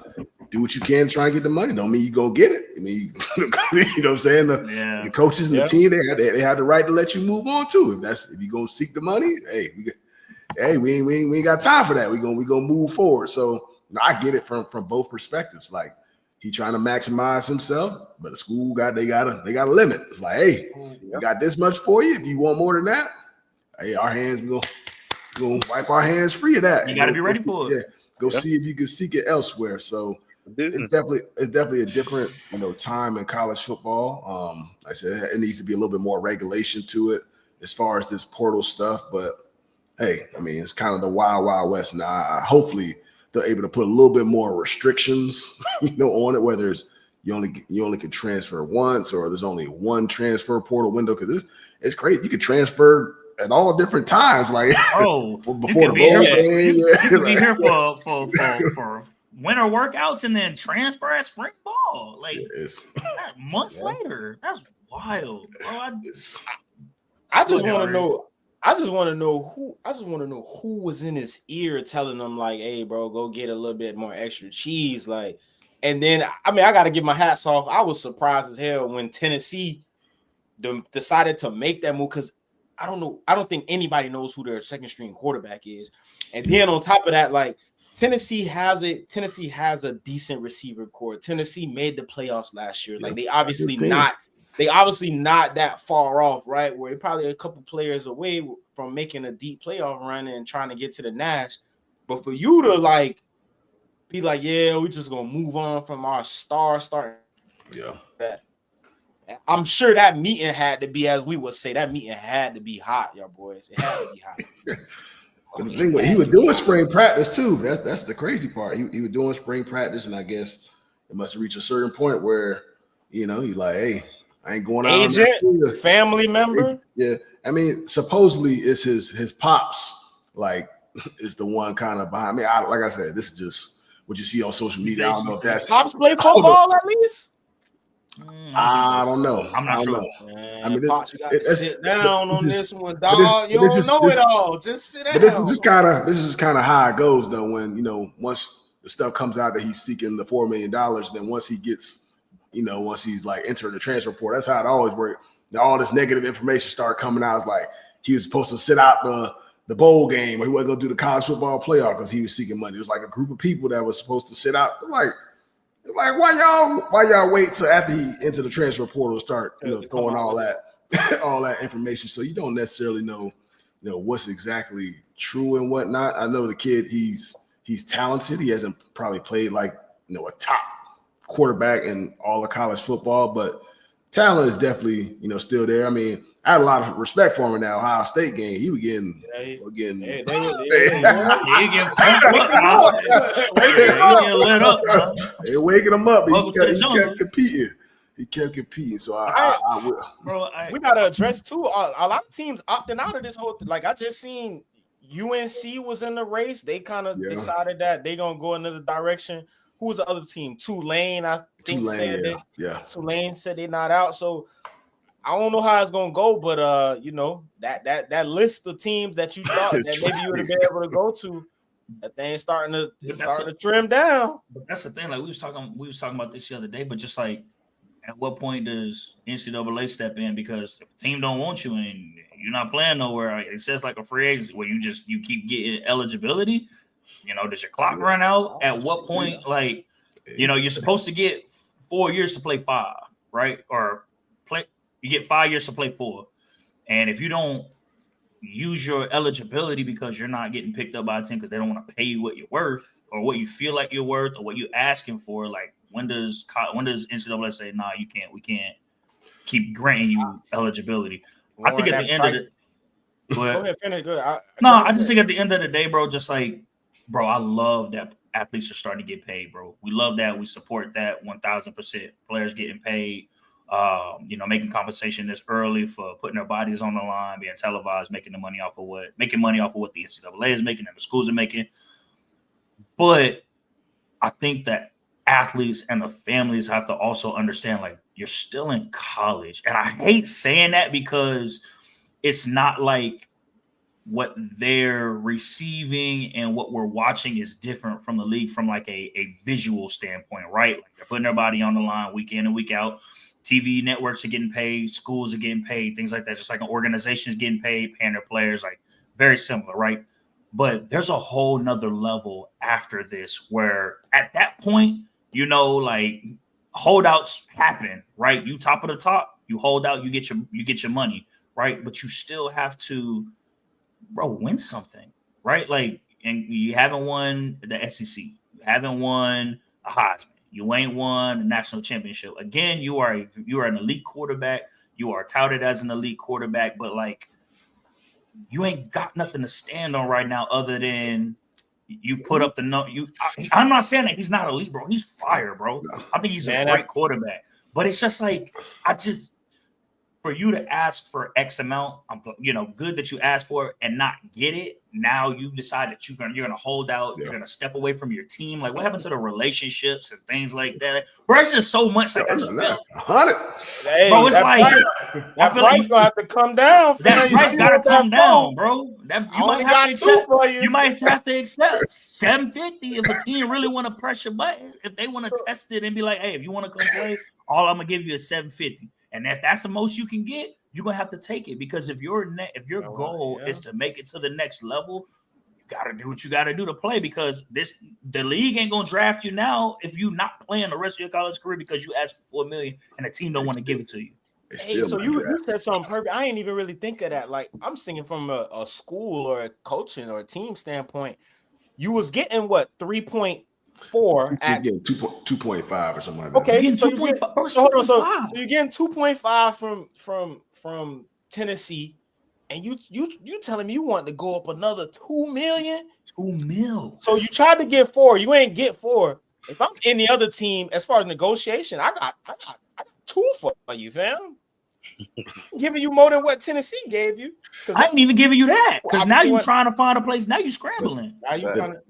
A: Do what you can to try and get the money. Don't mean you go get it. I mean, you know what I'm saying? The coaches and the team, they had the right to let you move on too. If you're gonna seek the money, we ain't got time for that. We gonna move forward. So I get it from both perspectives. Like he trying to maximize himself, but the school they got a limit. It's like, hey, we got this much for you. If you want more than that, hey, our hands we gonna wipe our hands free of that.
D: You got to be ready for it.
A: Yeah, go see if you can seek it elsewhere. So. It's definitely a different time in college football. Like I said, it needs to be a little bit more regulation to it as far as this portal stuff. But hey, I mean, it's kind of the wild west now. Hopefully they're able to put a little bit more restrictions, on it. Whether it's you only can transfer once, or there's only one transfer portal window, because it's crazy. You can transfer at all different times, like
D: before
A: the bowl game.
D: You can be here for winter workouts and then transfer at spring ball, like months later. That's wild, bro.
C: I just want to know who was in his ear telling them like, "Hey, bro, go get a little bit more extra cheese." Like, and then I got to give my hats off. I was surprised as hell when Tennessee decided to make that move, because I don't think anybody knows who their second string quarterback is, and then on top of that, like. Tennessee has a decent receiver core. Tennessee made the playoffs last year. Like they obviously not that far off, right? Where they're probably a couple players away from making a deep playoff run and trying to get to the Nash. But for you to like be like, yeah, we're just gonna move on from our star starting.
A: Yeah.
C: I'm sure that meeting had to be, as we would say, that meeting had to be hot, y'all boys. It had to be hot.
A: But the thing was, he was doing spring practice too. That's the crazy part. He was doing spring practice, and I guess it must have reached a certain point where, he's like, hey, I ain't going out.
C: Agent, family member.
A: Yeah. I mean, supposedly it's his pops, like, is the one kind of behind me. Like I said, this is just what you see on social media. I don't know if that's
C: pops play football at least.
A: I don't know.
D: I'm not sure.
C: Man, I mean, Pops, you got to sit down on this one, dog. You don't know it all. Just sit down.
A: But this is just kind of how it goes, though. When once the stuff comes out that he's seeking the $4 million, then once he gets, once he's like entering the transfer report, that's how it always works. All this negative information started coming out. It's like he was supposed to sit out the bowl game, or he wasn't going to do the college football playoff because he was seeking money. It was like a group of people that was supposed to sit out. It's like why y'all wait till after he entered the transfer portal to start throwing all that information, so you don't necessarily know what's exactly true and whatnot. I know the kid, he's talented. He hasn't probably played like a top quarterback in all of college football, but talent is definitely still there. I mean, I had a lot of respect for him in that Ohio State game. He was getting They're waking him up. He kept competing. He kept competing. So
C: we gotta address too. A lot of teams opting out of this whole. Like I just seen UNC was in the race. They kind of decided that they're gonna go another direction. Who was the other team? Tulane, I think. Tulane said they're not out. So I don't know how it's gonna go, but that list of teams that you thought that maybe you would have been able to go to, that thing starting to trim down.
D: But that's the thing. Like we was talking about this the other day. But just like, at what point does NCAA step in? Because if a team don't want you and you're not playing nowhere, it says like a free agency where you keep getting eligibility. Does your clock run out? At what point, you're supposed to get 4 years to play 5, right? Or you get 5 years to play 4. And if you don't use your eligibility because you're not getting picked up by a team because they don't want to pay you what you're worth or what you feel like you're worth or what you're asking for, like when does NCAA say, nah, you can't, we can't keep granting you eligibility? I think at the end of the go ahead, finish. Good. I just think at the end of the day, bro, just like, bro, I love that athletes are starting to get paid, bro. We love that. We support that 1,000%. Players getting paid, making compensation this early for putting their bodies on the line, being televised, making money off of what the NCAA is making and the schools are making. But I think that athletes and the families have to also understand, like, you're still in college. And I hate saying that because it's not like what they're receiving and what we're watching is different from the league from like a visual standpoint, right? Like they're putting their body on the line week in and week out. TV networks are getting paid, schools are getting paid, things like that. Just like an organization is getting paid, paying their players, like very similar, right? But there's a whole nother level after this where at that point, like holdouts happen, right? You top of the top, you hold out, you get your money, right? But you still have to, bro, win something, right? Like, and you haven't won the SEC, you haven't won a Heisman, you ain't won a national championship. Again, you are an elite quarterback. You are touted as an elite quarterback, but like, you ain't got nothing to stand on right now other than you put up the number. I'm not saying that he's not elite, bro. He's fire, bro. I think he's a great quarterback. But it's just like, for you to ask for X amount, good that you asked for it and not get it. Now you decide that you're gonna hold out. Yeah. You're gonna step away from your team. Like, what happened to the relationships and things like that? Bro, it's just so much. Like, I just feel,
A: 100.
C: Hey, bro, it's like that price gonna have to come down.
D: That price gotta come down, bro. You might have to accept 750 if a team really want to press your button. If they want to test it and be like, hey, if you want to come play, all I'm gonna give you is 750. And if that's the most you can get, you're gonna have to take it, because if your goal is to make it to the next level, you gotta do what you gotta do to play, because the league ain't gonna draft you now if you're not playing the rest of your college career because you asked for $4 million and the team don't want to give it to you.
C: Hey, so you said something perfect. I ain't even really think of that. Like, I'm thinking from a school or a coaching or a team standpoint. You was getting what, 3.4 at
A: 2.5 or something like that.
C: Okay, so you're getting 2.5 from Tennessee, and you telling me you want to go up another $2 million?
D: $2 million.
C: So you tried to get 4, you ain't get 4. If I'm any other team, as far as negotiation, I got 2 for you, fam. I'm giving you more than what Tennessee gave you.
D: I ain't even giving you that because now you're trying to find a place. Now you're scrambling.
C: Now you kind of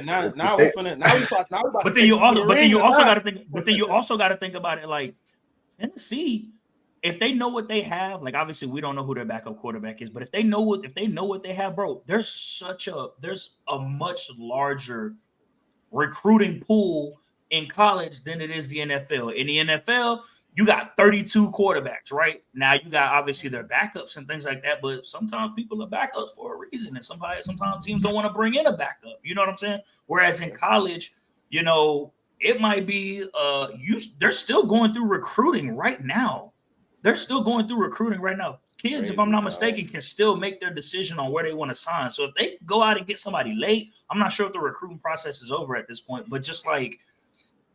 C: Now we're finna. Now we about.
D: But then you also got to think. But then you also got to think about it like Tennessee. If they know what they have, like obviously we don't know who their backup quarterback is, but if they know what they have, bro, there's a much larger recruiting pool in college than it is the NFL. In the NFL, you got 32 quarterbacks, right? Now you got obviously their backups and things like that, but sometimes people are backups for a reason, and sometimes teams don't want to bring in a backup. You know what I'm saying? Whereas in college, you know, it might be they're still going through recruiting right now. Kids, if I'm not mistaken, can still make their decision on where they want to sign. So if they go out and get somebody late, I'm not sure if the recruiting process is over at this point, but just like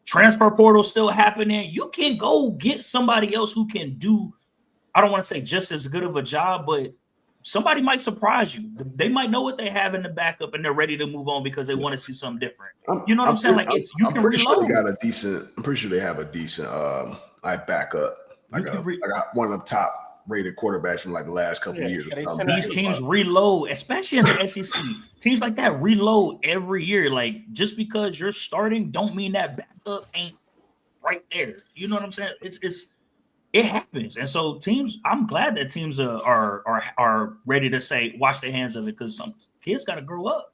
D: transfer portal still happening, you can go get somebody else who can do, I don't want to say just as good of a job, but somebody might surprise you. They might know what they have in the backup and they're ready to move on because they want to see something different. You know what I'm saying? Like you can reload.
A: Sure I'm pretty sure they have a decent backup. I got one of the top rated quarterbacks from like the last couple of years.
D: These teams reload, especially in the SEC. Teams like that reload every year. Like just because you're starting, don't mean that backup ain't right there. You know what I'm saying? It happens, and so teams. I'm glad that teams are ready to say wash their hands of it because some kids got to grow up.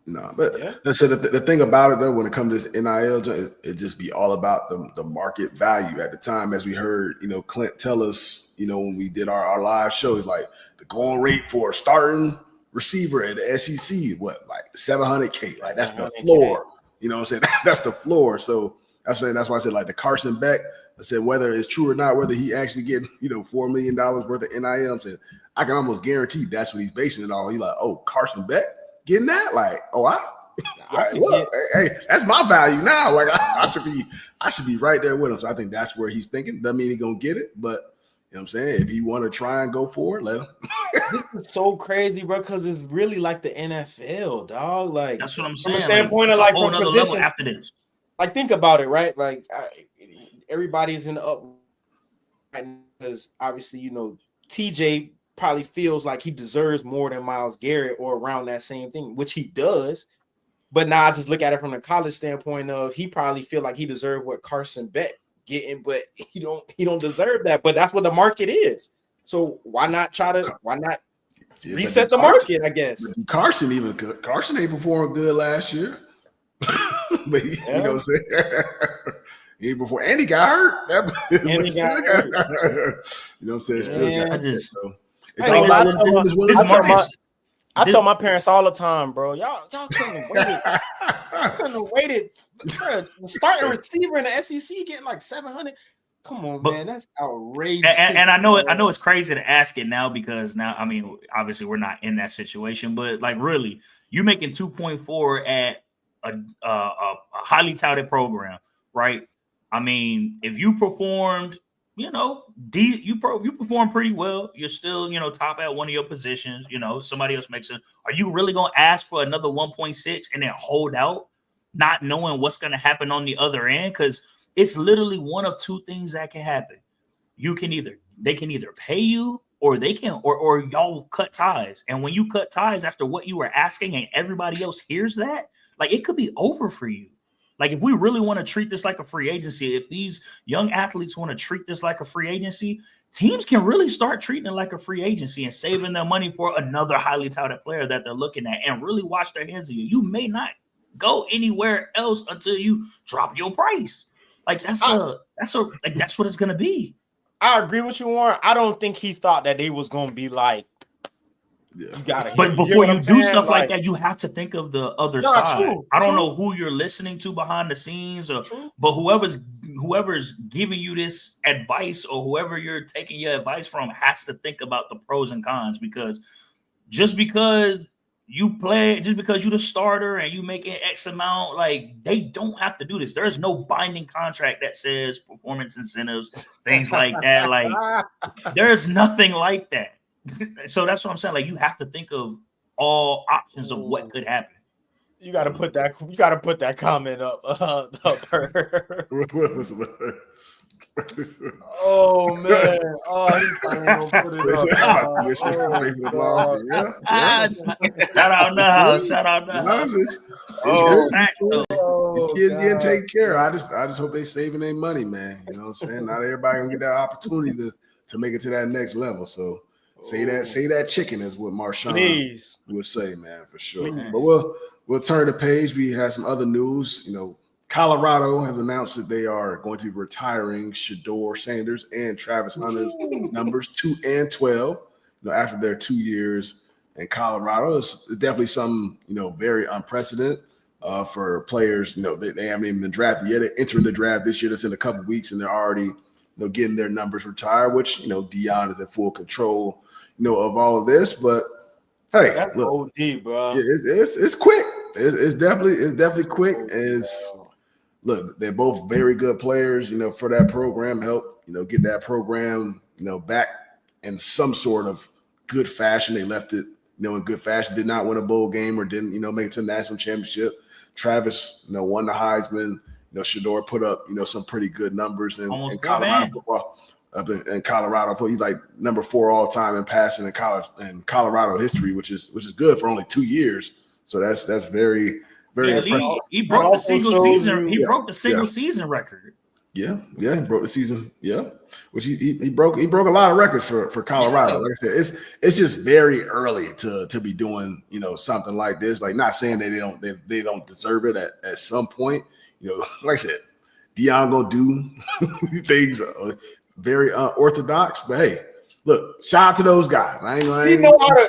A: No, but so the thing about it though, when it comes to this NIL, it just be all about the market value at the time. As we heard, you know, Clint tell us, you know, when we did our live shows, like the going rate for a starting receiver at the SEC, what, like $700K, like that's the floor. You know what I'm saying? That's the floor. So that's why I said like the Carson Beck. I said whether it's true or not, whether he actually get, you know, $4 million worth of NIL. I said I can almost guarantee that's what he's basing it on. He's like, oh, Carson Beck. Getting that, like, look, hey, that's my value now. Like, I should be right there with him. So I think that's where he's thinking. Doesn't mean he's gonna get it, but you know what I'm saying. If he want to try and go for it, let him.
C: This is so crazy, bro, because it's really like the NFL, dog. Like
D: that's what I'm saying.
C: From a standpoint of like from
D: position level after this.
C: Like, think about it, right? Like, everybody's in the up because obviously, you know, TJ probably feels like he deserves more than Myles Garrett or around that same thing, which he does. But now I just look at it from the college standpoint of he probably feel like he deserved what Carson Beck getting, but he don't deserve that. But that's what the market is. So why not reset the market, I guess.
A: Carson ain't performed good last year. But you know what I'm saying? He before and he got hurt. You know what I'm saying? Still
C: I tell my parents all the time, bro. Y'all couldn't have waited. Starting receiver in the SEC getting like 700. Come on, man, that's outrageous.
D: And I know it's crazy to ask it now because now, I mean, obviously we're not in that situation, but like really, you making 2.4 at a highly touted program, right? I mean, if you performed, you know, you perform pretty well. You're still, you know, top at one of your positions. You know, somebody else makes it. Are you really going to ask for another 1.6 and then hold out, not knowing what's going to happen on the other end? Because it's literally one of two things that can happen. They can either pay you or they can, or y'all cut ties. And when you cut ties after what you were asking and everybody else hears that, like it could be over for you. Like, if we really want to treat this like a free agency, if these young athletes want to treat this like a free agency, teams can really start treating it like a free agency and saving their money for another highly touted player that they're looking at and really wash their hands of you. You may not go anywhere else until you drop your price. Like, that's what it's going to be.
C: I agree with you, Warren. I don't think he thought that they was going to be like,
A: yeah.
C: You gotta
D: but before you do stuff like that, you have to think of the other side.
C: True,
D: I don't know who you're listening to behind the scenes, but whoever's giving you this advice or whoever you're taking your advice from has to think about the pros and cons, because just because you're the starter and you making X amount, like they don't have to do this. There's no binding contract that says performance incentives, things like that. Like there's nothing like that. So that's what I'm saying. Like, you have to think of all options of what could happen.
C: You got to put that. You got to put that comment up. Oh man! Oh, he probably gonna put it up.
D: Shout out now! Shout out now!
A: Kids getting taken care of. I just hope they saving their money, man. You know what I'm saying? Not everybody gonna get that opportunity to make it to that next level. So say that chicken is what Marshawn would say, man, for sure. Please. But we'll turn the page. We have some other news. You know, Colorado has announced that they are going to be retiring Shedeur Sanders and Travis Hunter's numbers 2 and 12. You know, after their 2 years in Colorado, it's definitely something, you know, very unprecedented for players. You know, they haven't even been drafted yet. They're entering the draft this year. That's in a couple of weeks, and they're already, you know, getting their numbers retired. Which, you know, Deion is in full control, you know, of all of this. But hey,
C: that's
A: look,
C: OD, bro.
A: It's quick. It's definitely quick. Look, they're both very good players, you know, for that program. Help, you know, get that program, you know, back in some sort of good fashion. They left it, you know, in good fashion. Did not win a bowl game or didn't, you know, make it to the national championship. Travis, you know, won the Heisman. You know, Shedeur put up, you know, some pretty good numbers in Colorado football. Up in Colorado, he's like number 4 all time in passing in college and Colorado history, which is good for only 2 years. So that's very impressive.
D: He broke the single season. He broke the single season record.
A: Yeah, he broke the season. Yeah, which he broke a lot of records for Colorado. Yeah. Like I said, it's just very early to be doing, you know, something like this. Like, not saying that they don't deserve it at some point. You know, like I said, Deion gonna do things very unorthodox, but hey. Look, shout out to those guys.
C: He know how to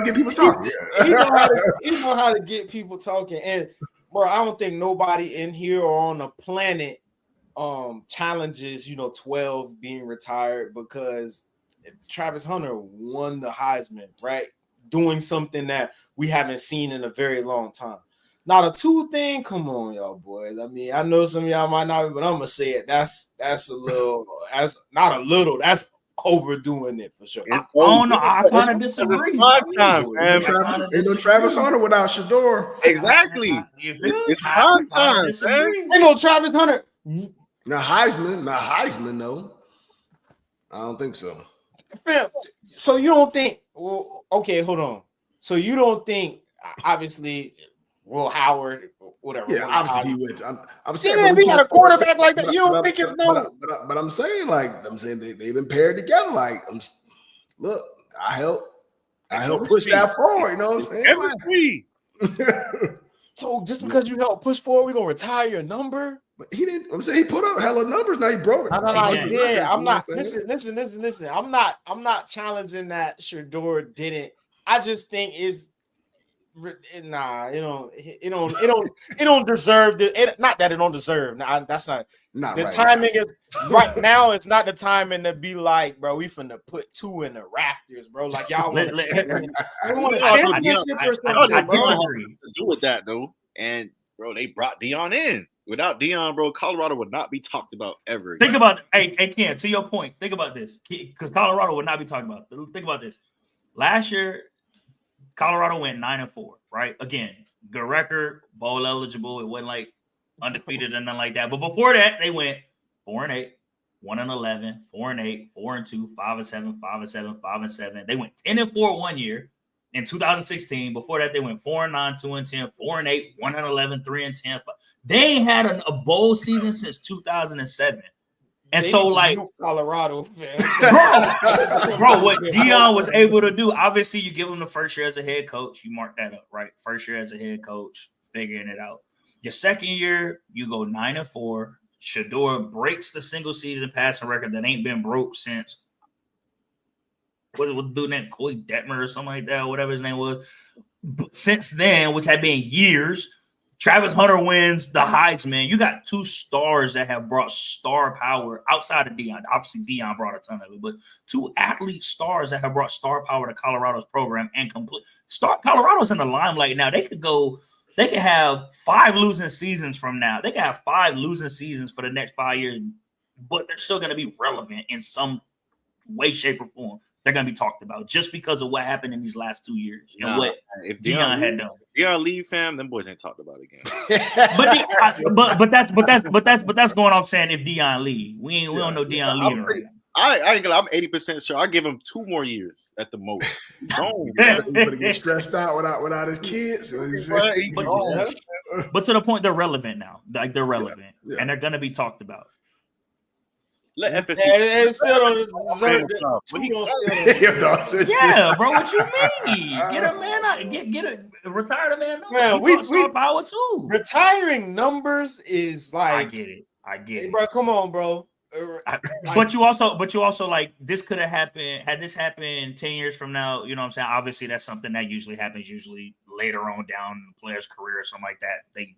A: get people talking.
C: He know how to get people talking. And bro, I don't think nobody in here or on the planet challenges, you know, 12 being retired, because Travis Hunter won the Heisman, right? Doing something that we haven't seen in a very long time. Now the 2 thing, come on, y'all boys. I mean, I know some of y'all might not, but I'm gonna say it. That's overdoing it for sure.
D: I don't know. I kind of disagree.
A: Ain't no Travis Hunter without Shedeur.
B: Exactly. It's prime time.
C: Ain't no Travis Hunter.
A: Now Heisman, no. I don't think so.
C: So you don't think? Well, okay, hold on. So you don't think? Obviously, Will Howard, whatever.
A: Yeah, obviously he went. I'm saying,
C: man, we got a quarterback like that. You don't think it's no?
A: But I'm saying, they've been paired together. Like, look, I help push that forward. You know what I'm saying?
C: So just because you help push forward, we gonna retire your number?
A: But he didn't. I'm saying he put up hella numbers. Now he broke it.
C: Yeah, I'm not. Listen. I'm not challenging that Shedeur didn't. I just think it's. Nah, it don't deserve it. Not that it don't deserve. Nah, that's not the right timing now. Is right now. It's not the timing to be like, bro, we finna put 2 in the rafters, bro. Like, y'all want a championship or something, bro.
B: To do with that though, and bro, they brought Deion in. Without Deion, bro, Colorado would not be talked about ever again.
D: Think about, hey Ken, to your point. Think about this, because Colorado would not be talked about. Think about this. Last year, Colorado went 9-4, right? Again, good record, bowl eligible. It wasn't like undefeated or nothing like that. But before that, they went 4-8, 1-11, 4-8, 4-2, 5-7, 5-7, 5-7. They went 10-4 1 year in 2016. Before that, they went 4-9, 2-10, 4-8, 1-11, 3-10. They ain't had a bowl season since 2007. And they so, like,
C: Colorado,
D: bro, what Deion was able to do, obviously, you give him the first year as a head coach, you mark that up, right? First year as a head coach, figuring it out. Your second year, you go 9-4. Shedeur breaks the single season passing record that ain't been broke since what was doing that Coy Detmer or something like that, or whatever his name was. But since then, which had been years. Travis Hunter wins the Heisman. You got 2 stars that have brought star power outside of Deion. Obviously, Deion brought a ton of it, but 2 athlete stars that have brought star power to Colorado's program and complete. Colorado's in the limelight now. They could have 5 losing seasons from now. They could have 5 losing seasons for the next 5 years, but they're still going to be relevant in some way, shape, or form. they're gonna be talked about just because of what happened in these last 2 years and what
B: if
D: Deion had done.
B: Deion leave, fam, them boys ain't talked about again.
D: but that's going off saying if Deion leave, we don't know Deion leaving right now.
B: I ain't gonna. I'm 80% sure. I'll give him 2 more years at the most.
A: He's gonna get stressed out without his kids.
D: But to the point, they're relevant now. Like they're relevant, and they're gonna be talked about.
B: Let FSU.
C: And still don't deserve
D: it. Yeah, bro. What you mean? Get a man out. Get a retire the man.
C: Man, we
D: power too.
C: Retiring numbers is like.
D: I get it,
C: bro. Come on, bro.
D: But you also like this could have happened. Had this happened 10 years from now, you know what I'm saying? Obviously, that's something that usually happens later on down in the player's career or something like that. They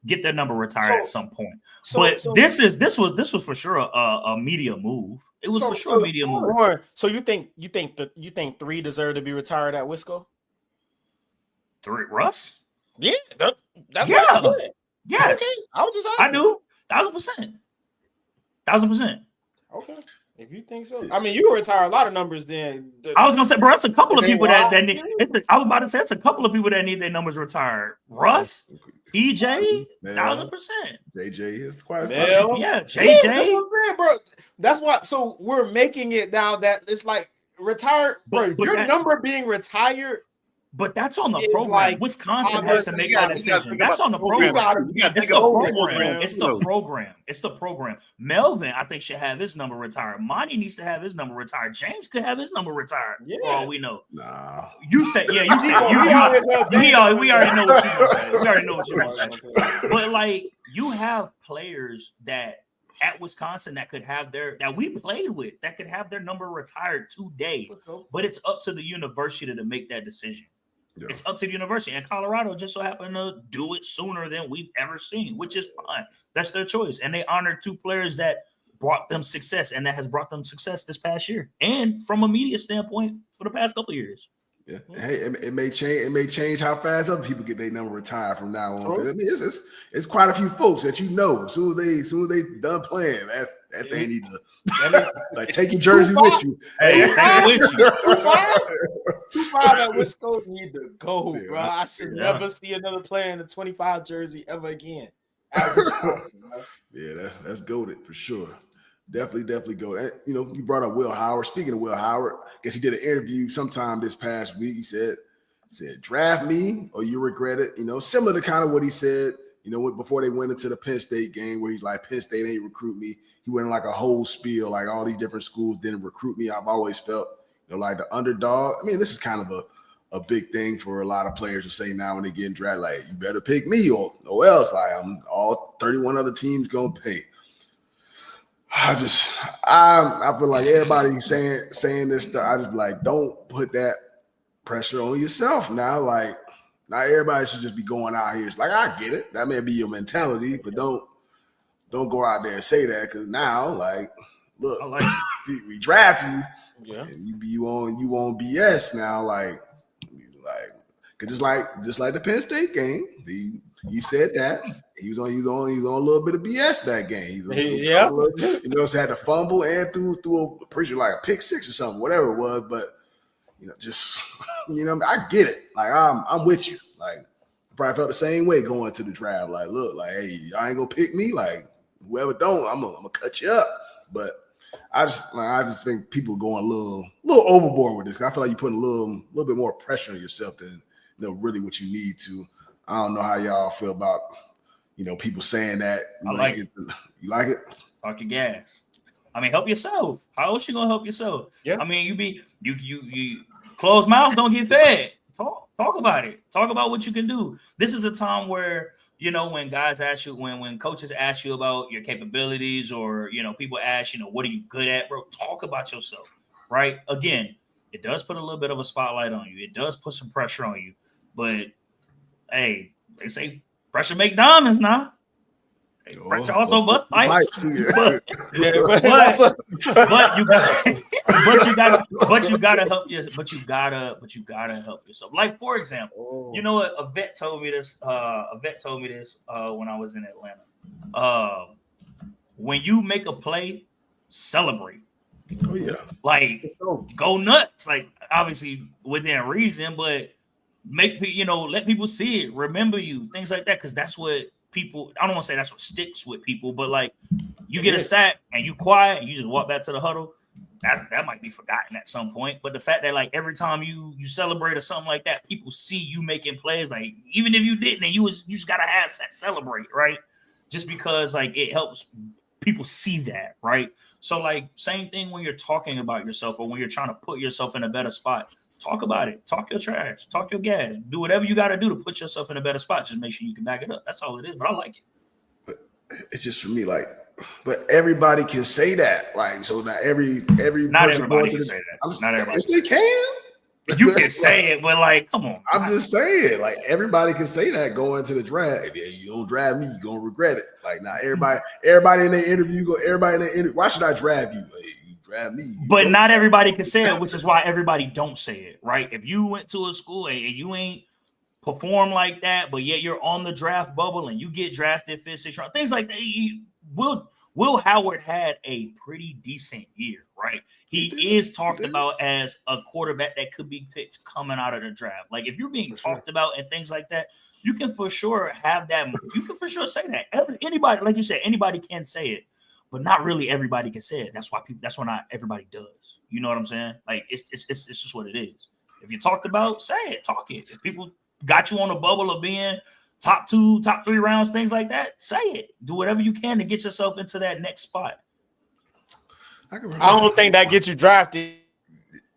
D: get their number retired at some point. This was for sure a media move. It was for sure a media move.
C: So you think 3 deserve to be retired at Wisco?
D: 3 Russ?
C: Yeah, that's
D: yes.
C: Okay. I was just asking.
D: I do 1,000%. 1,000%.
C: Okay. If you think so, I mean, you retire a lot of numbers. Then
D: I was gonna say, bro, it's a couple of people that need. I was about to say, it's a couple of people that need their numbers retired. Russ, EJ, 1,000%.
A: JJ is quite.
D: Yeah, JJ.
C: Yeah, that's what I'm saying, bro. That's why. So we're making it now that it's like retired, bro. But your number being retired.
D: But that's on the program. Like, Wisconsin has to make that decision. That's on the program. It's the program. It's the program. Melvin, I think, should have his number retired. Monty needs to have his number retired. James could have his number retired. Yeah. For all we know.
A: Nah.
D: You said, we already know what you want to say. We already know what you want to say. But like, you have players that at Wisconsin that we played with that could have their number retired today. But it's up to the university to make that decision. Yeah. It's up to the university, and Colorado just so happened to do it sooner than we've ever seen, which is fine. That's their choice, and they honored 2 players that brought them success, and that has brought them success this past year, and from a media standpoint for the past couple of years.
A: Yeah, hey, it may change. It may change how fast other people get their number retired from now on. I mean, it's quite a few folks that as soon as they done playing, that they need to like take your jersey with you.
D: Hey, take it with you.
C: 25 at Wisconsin need to go, bro. I should never see another player in the 25 jersey ever again.
A: Yeah, that's goated for sure. Definitely goated. You know, you brought up Will Howard. Speaking of Will Howard, I guess he did an interview sometime this past week. He said, draft me or you regret it. You know, similar to kind of what he said, you know, before they went into the Penn State game where he's like, Penn State ain't recruit me. He went in like a whole spiel, like all these different schools didn't recruit me. I've always felt, you know, like the underdog. I mean, this is kind of a big thing for a lot of players to say now when they get drafted, like, you better pick me or else. Like, I'm all 31 other teams gonna pay. I feel like everybody's saying this stuff. I just be like, don't put that pressure on yourself now. Like, not everybody should just be going out here. It's like, I get it. That may be your mentality, but don't go out there and say that, because now, like, look, we draft you, and you on BS now, like, cause just like the Penn State game, he said that he was on a little bit of BS that game. Had to fumble and threw a pretty like a pick 6 or something, whatever it was. But just I get it. Like, I'm with you. Like, I probably felt the same way going to the draft. Like, look, like, hey, y'all ain't gonna pick me. Like, whoever don't, I'm gonna cut you up. But I just think people going a little overboard with this. I feel like you're putting a little bit more pressure on yourself than really what you need to. I don't know how y'all feel about people saying that.
D: I like it.
A: You like it?
D: Talk your gas. I mean, help yourself. How else you gonna help yourself?
C: Yeah.
D: I mean, you closed mouths don't get fed. Talk about it. Talk about what you can do. This is a time where, when guys ask you, when coaches ask you about your capabilities, or people ask, what are you good at, bro? Talk about yourself, right? Again, it does put a little bit of a spotlight on you. It does put some pressure on you, but hey, they say pressure make diamonds now. Hey, pressure also bust pipes. But you gotta help yourself. Like, for example, what a vet told me this. When I was in Atlanta. When you make a play, celebrate.
A: Oh yeah.
D: Like go nuts. Like obviously within reason, but make let people see it, remember you, things like that, because that's what people. I don't want to say that's what sticks with people, but like you get a sack and you quiet and you just walk back to the huddle. That might be forgotten at some point, but the fact that like every time you celebrate or something like that, people see you making plays. Like even if you didn't, and you just gotta have that celebrate, right? Just because like it helps people see that, right? So like same thing when you're talking about yourself or when you're trying to put yourself in a better spot. Talk about it. Talk your trash. Talk your gas. Do whatever you got to do to put yourself in a better spot. Just make sure you can back it up. That's all it is. But I like it.
A: But it's just for me, like, but everybody can say that. Like, so not
D: not everybody can say that. Not everybody.
A: Yes, they can.
D: You can say it, but like, come on.
A: I'm just saying, like, everybody can say that going to the draft. If you don't draft me, you're gonna regret it. Like, now everybody in their interview why should I draft you? Like, you draft me.
D: But not everybody can say it, which is why everybody don't say it, right? If you went to a school and you ain't perform like that, but yet you're on the draft bubble and you get drafted 5th, 6th round, things like that. Will Howard had a pretty decent year, right? He is talked about as a quarterback that could be picked coming out of the draft. Like if you're being talked about and things like that, you can for sure have that. You can for sure say that. Anybody, like you said, anybody can say it, but not really everybody can say it. That's why not everybody does. You know what I'm saying? Like it's just what it is. If you talked about, say it, talk it. If people got you on a bubble of being top 2, top 3 rounds, things like that, say it. Do whatever you can to get yourself into that next spot.
C: I don't think that gets you drafted.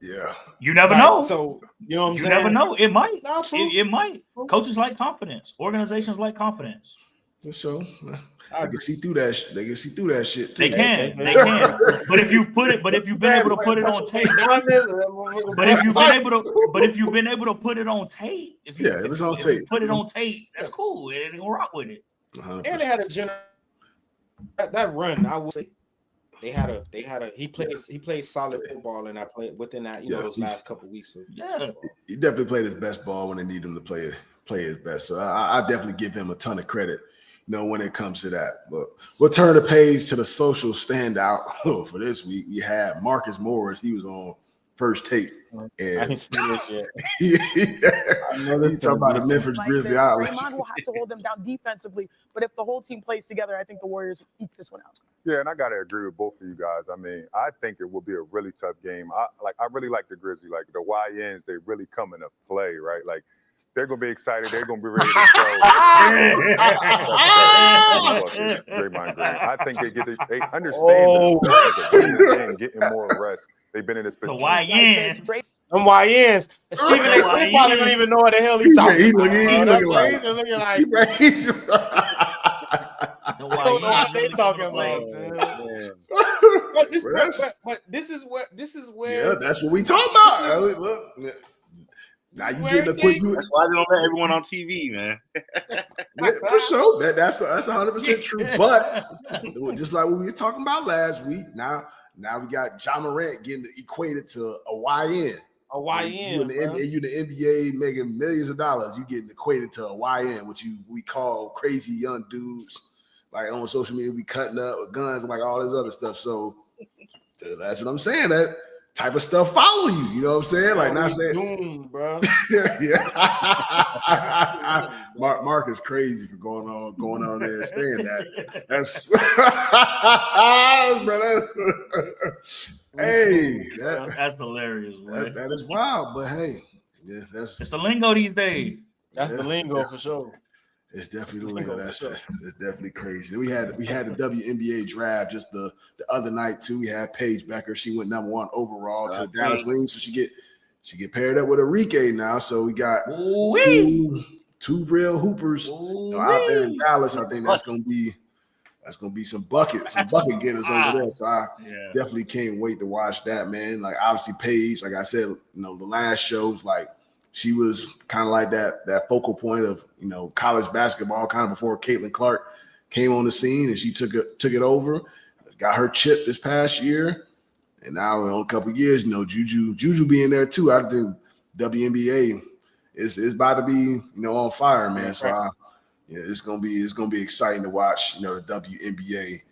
A: Yeah.
D: You never know.
C: So, you know what I'm saying?
D: You never know. It might.
C: Not true.
D: It might. Coaches like confidence. Organizations like confidence.
A: So I can see through that. They can see through that shit too.
D: They can. But if you've been able to put it on tape. But if you've been able to put it on tape. If it's on tape. Put it on tape. That's cool. And they're gonna rock with it.
C: 100%. And they had a general that run. I would say they had a he played solid football and I played within that those last couple of weeks. So
A: he definitely played his best ball when they need him to play his best. So I definitely give him a ton of credit. When it comes to that. But we'll turn the page to the social standout for this week. We had Marcus Morris. He was on First Take. And
C: I didn't see this yet.
A: He talking about the Memphis Grizzlies.
E: Draymond will have to hold them down defensively, but if the whole team plays together, I think the Warriors will eke this one out.
F: Yeah, and I got to agree with both of you guys. I mean, I think it will be a really tough game. I really like the Grizzlies. Like the YNs, they really come into play, right? Like, they're going to be excited. They're going to be ready to go. Draymond Green. I think they understand that getting more rest. They've been in this position.
D: The YNs.
C: Them YNs. And Stephen A. Smith probably don't even know what the hell he's talking about. He's looking like.
D: I don't know
C: what they talking about, man. But this is where.
A: Yeah, that's what we talking about. Look. Now you getting a quick.
B: That's why they don't let everyone on TV, man.
A: For sure, that's 100% true. But just like what we were talking about last week, now we got Ja Morant getting equated to a YN.
C: A YN.
A: You the NBA making millions of dollars. You getting equated to a YN, which we call crazy young dudes. Like on social media, we cutting up with guns and like all this other stuff. So that's what I'm saying. That type of stuff follow you. You know what I'm saying? Like not saying,
C: doomed, bro.
A: Yeah. Mark is crazy for going on there and saying that. That's bro.
D: That's hilarious, bro.
A: That is wild, but hey, yeah,
D: it's the lingo these days.
C: That's the lingo for sure.
A: It's definitely the lingo. That's definitely crazy. We had the WNBA draft just the other night too. We had Paige Becker. She went number 1 overall to the Dallas Wings. So she get paired up with Enrique now. So we got two real hoopers out there in Dallas. I think that's gonna be some bucket getters over there. So I definitely can't wait to watch that, man. Like obviously Paige, like I said, the last shows like. She was kind of like that focal point of college basketball, kind of before Caitlin Clark came on the scene, and she took it over, got her chip this past year, and now in a couple of years, Juju being there too. I think WNBA is about to be on fire, man. So it's gonna be exciting to watch. The WNBA,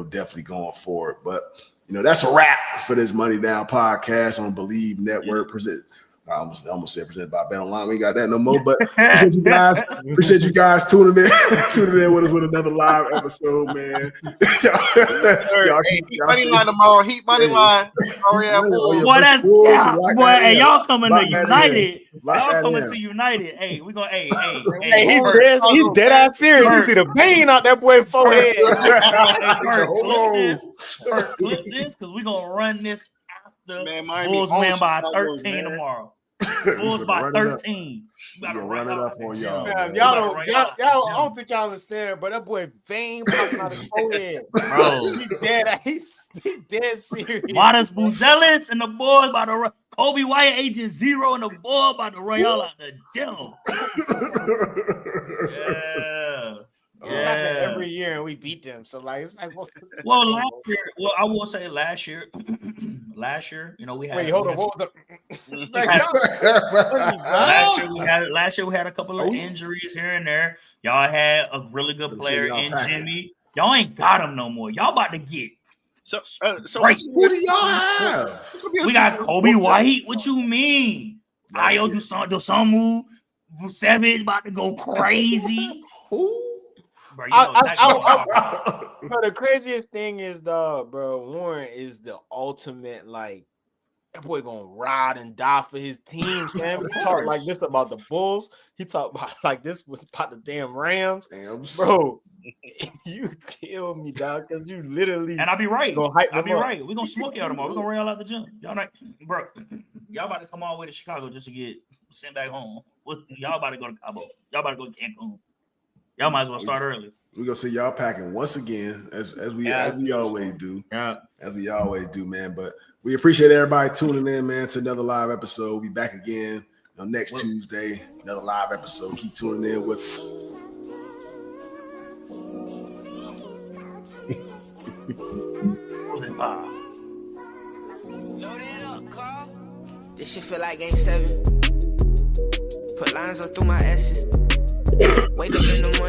A: definitely going forward. But that's a wrap for this Money Down podcast on Believe Network. I almost said presented by Bet Online. We ain't got that no more. But appreciate you guys tuning in with us with another live episode, man.
B: Heat money line tomorrow. Heat money line.
D: Boy, that's boy. Hey, y'all coming to United. Y'all coming to United. Hey, we gonna. Hey,
C: he's dead ass serious. You see the vein out that boy's forehead.
D: Clip this because we gonna run this. The Bulls win by 13 tomorrow. Bulls by 13. You gotta
A: run it up on y'all.
C: Y'all I don't think y'all understand, but that boy vein popping out his forehead. Bro, he's dead serious.
D: Modest Buzelis and the boys about to run. Kobe White, Agent Zero, and the boy about to run y'all out the gym.
C: It's happening every year, and we beat them. So it's like,
D: well, last year. Well, I will say last year. We had.
C: Wait, hold on.
D: Last year we had a couple of injuries here and there. Y'all had a really good player in Jimmy. Y'all ain't got him no more. Y'all about to get.
B: So
A: who do y'all have?
D: We got Kobe White. What you mean? Ayo Dosunmu, Savage about to go crazy.
A: Who?
D: Bro,
C: the craziest thing is Warren is the ultimate that boy gonna ride and die for his teams, man. We talk like this about the Bulls. He talk about like this about the damn Rams. Bro, you kill me, dog, because you literally
D: and I'll be right.
C: I'll
D: be right. We're gonna smoke y'all tomorrow. We're gonna rail out the gym. Y'all bro, y'all about to come all the way to Chicago just to get sent back home. Y'all about to go to Cabo. Y'all about to go to Cancun. Y'all might as well start early.
A: We're gonna see y'all packing once again, as we always do.
D: Yeah.
A: As we always do, man. But we appreciate everybody tuning in, man, to another live episode. We'll be back again next Tuesday, another live episode. Keep tuning in with us.
G: This shit feel like Game 7. Put lines up through my S's. Wake up in the morning.